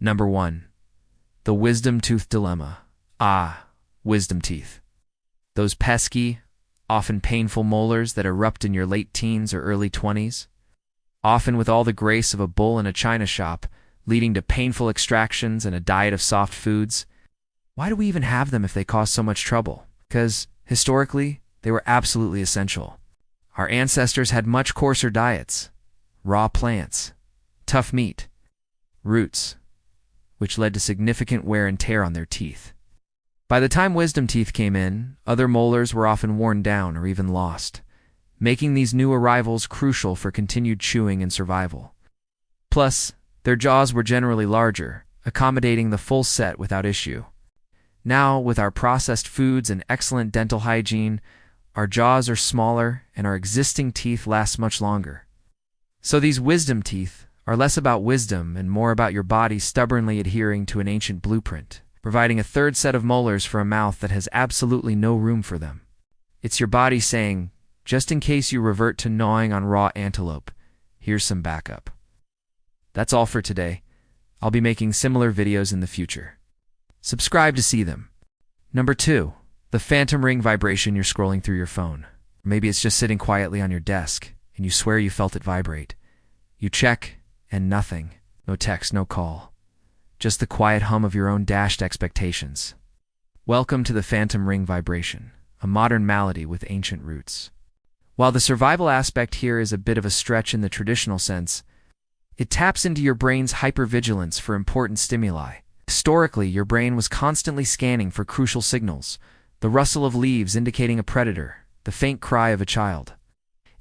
Number 1. The wisdom tooth dilemma. Wisdom teeth. Those pesky, often painful molars that erupt in your late teens or early 20s, often with all the grace of a bull in a china shop, leading to painful extractions and a diet of soft foods. Why do we even have them if they cause so much trouble? Because, historically, they were absolutely essential. Our ancestors had much coarser diets, raw plants, tough meat, roots, which led to significant wear and tear on their teeth. By the time wisdom teeth came in, other molars were often worn down or even lost, making these new arrivals crucial for continued chewing and survival. Plus, their jaws were generally larger, accommodating the full set without issue. Now, with our processed foods and excellent dental hygiene, our jaws are smaller and our existing teeth last much longer. So these wisdom teeth are less about wisdom and more about your body stubbornly adhering to an ancient blueprint, providing a third set of molars for a mouth that has absolutely no room for them. It's your body saying, just in case you revert to gnawing on raw antelope, here's some backup. That's all for today. I'll be making similar videos in the future. Subscribe to see them. Number 2. The phantom ring vibration you're scrolling through your phone. Or maybe it's just sitting quietly on your desk, and you swear you felt it vibrate. You check, and nothing. No text, no call. Just the quiet hum of your own dashed expectations. Welcome to the phantom ring vibration, a modern malady with ancient roots. While the survival aspect here is a bit of a stretch in the traditional sense, it taps into your brain's hypervigilance for important stimuli. Historically, your brain was constantly scanning for crucial signals, the rustle of leaves indicating a predator, the faint cry of a child.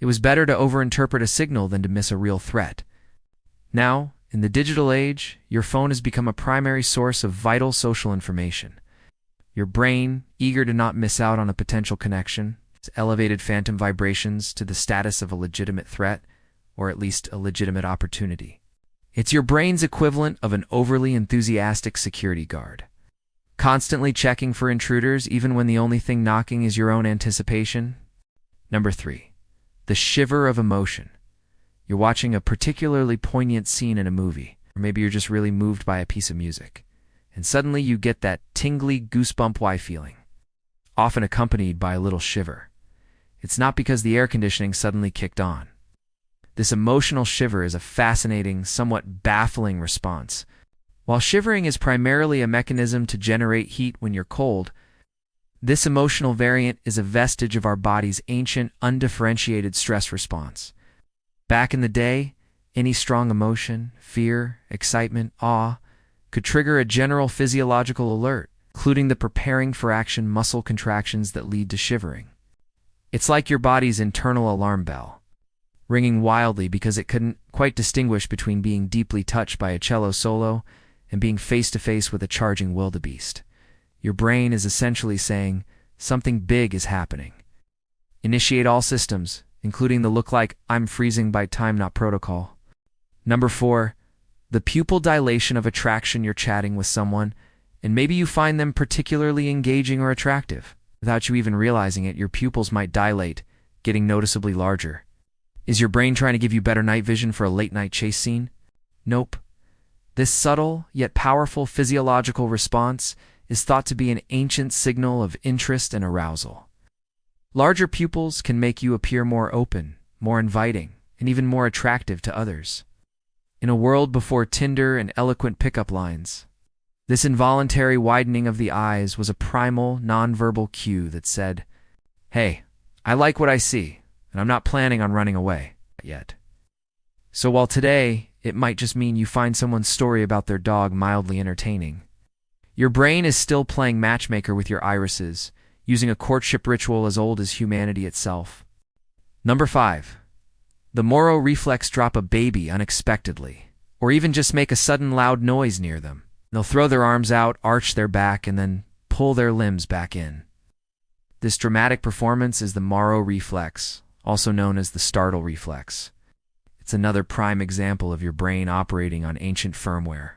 It was better to overinterpret a signal than to miss a real threat. Now, in the digital age, your phone has become a primary source of vital social information. Your brain, eager to not miss out on a potential connection, has elevated phantom vibrations to the status of a legitimate threat, or at least a legitimate opportunity. It's your brain's equivalent of an overly enthusiastic security guard, constantly checking for intruders even when the only thing knocking is your own anticipation. Number 3. The shiver of emotion. You're watching a particularly poignant scene in a movie, or maybe you're just really moved by a piece of music, and suddenly you get that tingly goosebump feeling, often accompanied by a little shiver. It's not because the air conditioning suddenly kicked on. This emotional shiver is a fascinating, somewhat baffling response. While shivering is primarily a mechanism to generate heat when you're cold, this emotional variant is a vestige of our body's ancient, undifferentiated stress response. Back in the day, any strong emotion, fear, excitement, awe, could trigger a general physiological alert, including the preparing for action muscle contractions that lead to shivering. It's like your body's internal alarm bell, ringing wildly because it couldn't quite distinguish between being deeply touched by a cello solo and being face-to-face with a charging wildebeest. Your brain is essentially saying, something big is happening. Initiate all systems, including the look like I'm freezing by time not protocol. Number 4. The pupil dilation of attraction. You're chatting with someone, and maybe you find them particularly engaging or attractive. Without you even realizing it, your pupils might dilate, getting noticeably larger. Is your brain trying to give you better night vision for a late-night chase scene? Nope. This subtle, yet powerful physiological response is thought to be an ancient signal of interest and arousal. Larger pupils can make you appear more open, more inviting, and even more attractive to others. In a world before Tinder and eloquent pickup lines, this involuntary widening of the eyes was a primal, nonverbal cue that said, "Hey, I like what I see, and I'm not planning on running away yet." So while today it might just mean you find someone's story about their dog mildly entertaining, your brain is still playing matchmaker with your irises, using a courtship ritual as old as humanity itself. Number 5. The Moro reflex. Drop a baby unexpectedly, or even just make a sudden loud noise near them. They'll throw their arms out, arch their back, and then pull their limbs back in. This dramatic performance is the Moro reflex, also known as the startle reflex. It's another prime example of your brain operating on ancient firmware.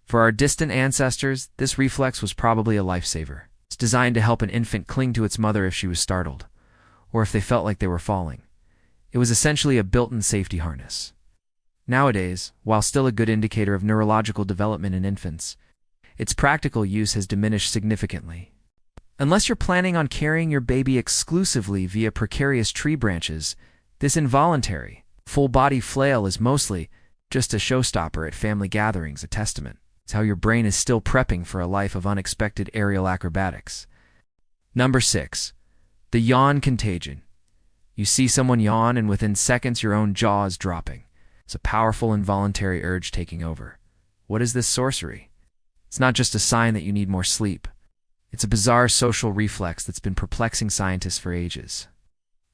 For our distant ancestors, this reflex was probably a lifesaver. It's designed to help an infant cling to its mother if she was startled, or if they felt like they were falling. It was essentially a built-in safety harness. Nowadays, while still a good indicator of neurological development in infants, its practical use has diminished significantly. Unless you're planning on carrying your baby exclusively via precarious tree branches, this involuntary, full-body flail is mostly just a showstopper at family gatherings, a testament to how your brain is still prepping for a life of unexpected aerial acrobatics. Number 6. The yawn contagion. You see someone yawn and within seconds your own jaw is dropping. It's a powerful involuntary urge taking over. What is this sorcery? It's not just a sign that you need more sleep. It's a bizarre social reflex that's been perplexing scientists for ages.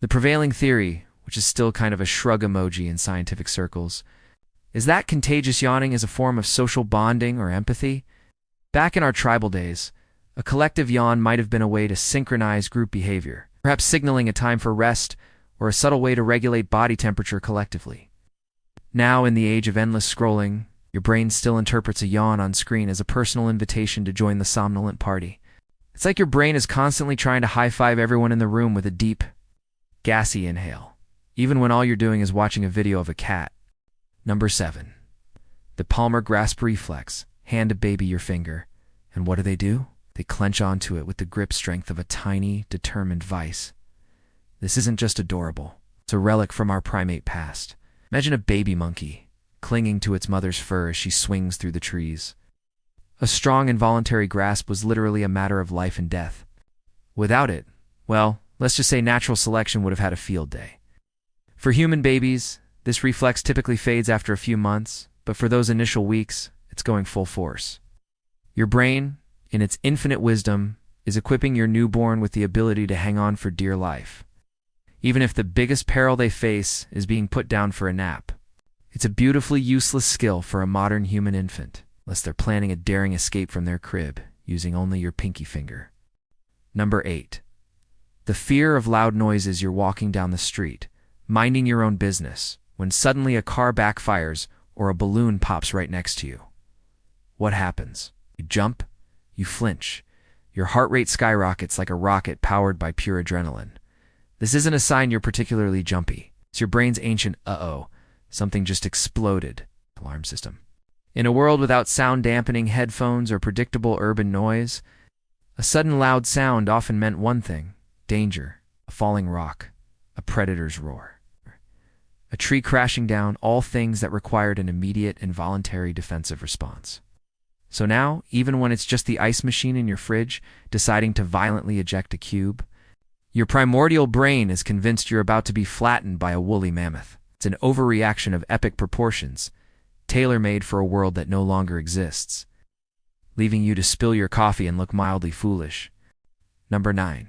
The prevailing theory, which is still kind of a shrug emoji in scientific circles, is that contagious yawning is a form of social bonding or empathy. Back in our tribal days, a collective yawn might have been a way to synchronize group behavior, perhaps signaling a time for rest or a subtle way to regulate body temperature collectively. Now, in the age of endless scrolling, your brain still interprets a yawn on screen as a personal invitation to join the somnolent party. It's like your brain is constantly trying to high-five everyone in the room with a deep, gassy inhale, even when all you're doing is watching a video of a cat. Number 7. The palmar grasp reflex. Hand a baby your finger, and what do? They clench onto it with the grip strength of a tiny, determined vice. This isn't just adorable. It's a relic from our primate past. Imagine a baby monkey, clinging to its mother's fur as she swings through the trees. A strong involuntary grasp was literally a matter of life and death. Without it, well, let's just say natural selection would have had a field day. For human babies, this reflex typically fades after a few months, but for those initial weeks, it's going full force. Your brain, in its infinite wisdom, is equipping your newborn with the ability to hang on for dear life, even if the biggest peril they face is being put down for a nap. It's a beautifully useless skill for a modern human infant, unless they're planning a daring escape from their crib using only your pinky finger. Number 8. The fear of loud noises. You're walking down the street, minding your own business, when suddenly a car backfires or a balloon pops right next to you. What happens? You jump, you flinch. Your heart rate skyrockets like a rocket powered by pure adrenaline. This isn't a sign you're particularly jumpy. It's your brain's ancient "uh-oh, something just exploded" alarm system. In a world without sound-dampening headphones or predictable urban noise, a sudden loud sound often meant one thing: danger, a falling rock, a predator's roar, a tree crashing down, all things that required an immediate and voluntary defensive response. So now, even when it's just the ice machine in your fridge deciding to violently eject a cube, your primordial brain is convinced you're about to be flattened by a woolly mammoth. It's an overreaction of epic proportions, tailor-made for a world that no longer exists, leaving you to spill your coffee and look mildly foolish. Number 9.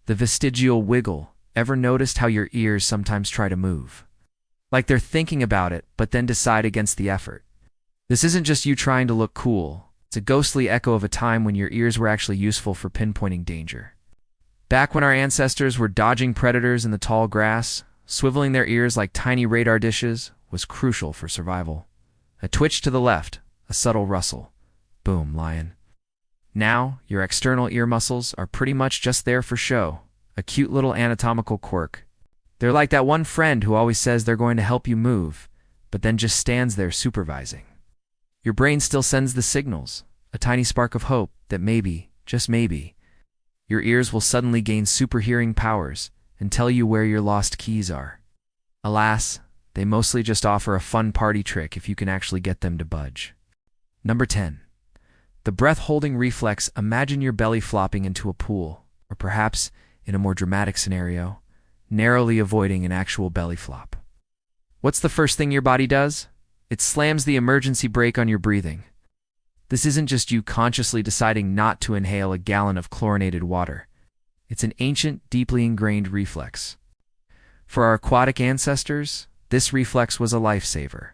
The vestigial wiggle. Ever noticed how your ears sometimes try to move? Like they're thinking about it, but then decide against the effort. This isn't just you trying to look cool. It's a ghostly echo of a time when your ears were actually useful for pinpointing danger. Back when our ancestors were dodging predators in the tall grass, swiveling their ears like tiny radar dishes was crucial for survival. A twitch to the left, a subtle rustle. Boom, lion. Now, your external ear muscles are pretty much just there for show, a cute little anatomical quirk. They're like that one friend who always says they're going to help you move, but then just stands there supervising. Your brain still sends the signals, a tiny spark of hope that maybe, just maybe, your ears will suddenly gain super hearing powers and tell you where your lost keys are. Alas, they mostly just offer a fun party trick if you can actually get them to budge. Number 10. The breath-holding reflex. Imagine your belly flopping into a pool, or perhaps, in a more dramatic scenario, narrowly avoiding an actual belly flop. What's the first thing your body does? It slams the emergency brake on your breathing. This isn't just you consciously deciding not to inhale a gallon of chlorinated water. It's an ancient, deeply ingrained reflex. For our aquatic ancestors, this reflex was a lifesaver.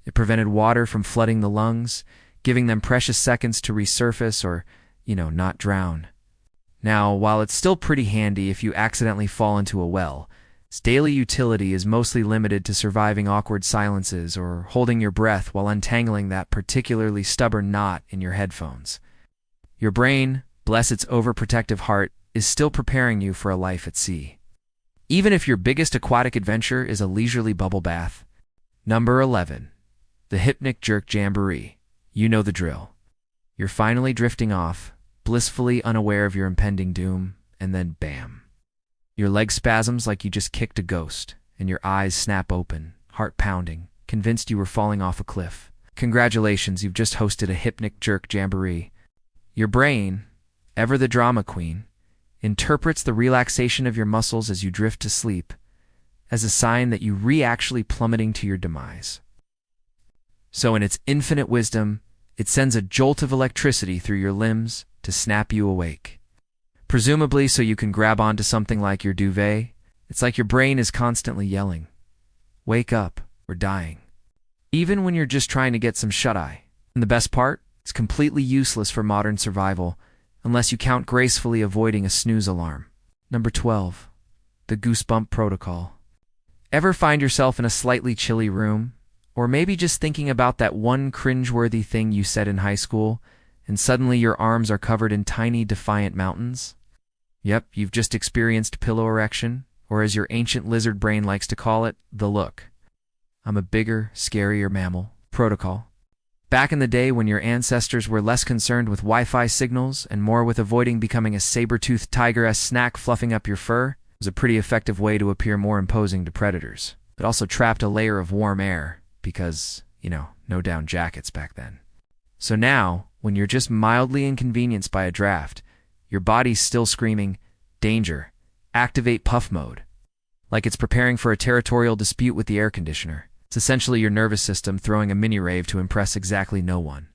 It prevented water from flooding the lungs, giving them precious seconds to resurface or, not drown. Now, while it's still pretty handy if you accidentally fall into a well, its daily utility is mostly limited to surviving awkward silences or holding your breath while untangling that particularly stubborn knot in your headphones. Your brain, bless its overprotective heart, is still preparing you for a life at sea. Even if your biggest aquatic adventure is a leisurely bubble bath, Number 11. The hypnic jerk jamboree. You know the drill. You're finally drifting off, blissfully unaware of your impending doom, and then bam. Your leg spasms like you just kicked a ghost, and your eyes snap open, heart pounding, convinced you were falling off a cliff. Congratulations, you've just hosted a hypnic jerk jamboree. Your brain, ever the drama queen, interprets the relaxation of your muscles as you drift to sleep as a sign that you actually plummeting to your demise. So in its infinite wisdom, it sends a jolt of electricity through your limbs to snap you awake. Presumably so you can grab onto something like your duvet. It's like your brain is constantly yelling, "Wake up, we're dying." Even when you're just trying to get some shut-eye. And the best part? It's completely useless for modern survival, unless you count gracefully avoiding a snooze alarm. Number 12. The goosebump protocol. Ever find yourself in a slightly chilly room? Or maybe just thinking about that one cringeworthy thing you said in high school, and suddenly your arms are covered in tiny, defiant mountains? Yep, you've just experienced pillow erection, or as your ancient lizard brain likes to call it, the look. I'm a bigger, scarier mammal. Protocol. Back in the day when your ancestors were less concerned with Wi-Fi signals and more with avoiding becoming a saber-toothed tiger-esque snack fluffing up your fur, it was a pretty effective way to appear more imposing to predators. It also trapped a layer of warm air because, no down jackets back then. So now, when you're just mildly inconvenienced by a draft, your body's still screaming, "Danger, activate puff mode." Like it's preparing for a territorial dispute with the air conditioner. It's essentially your nervous system throwing a mini-rave to impress exactly no one.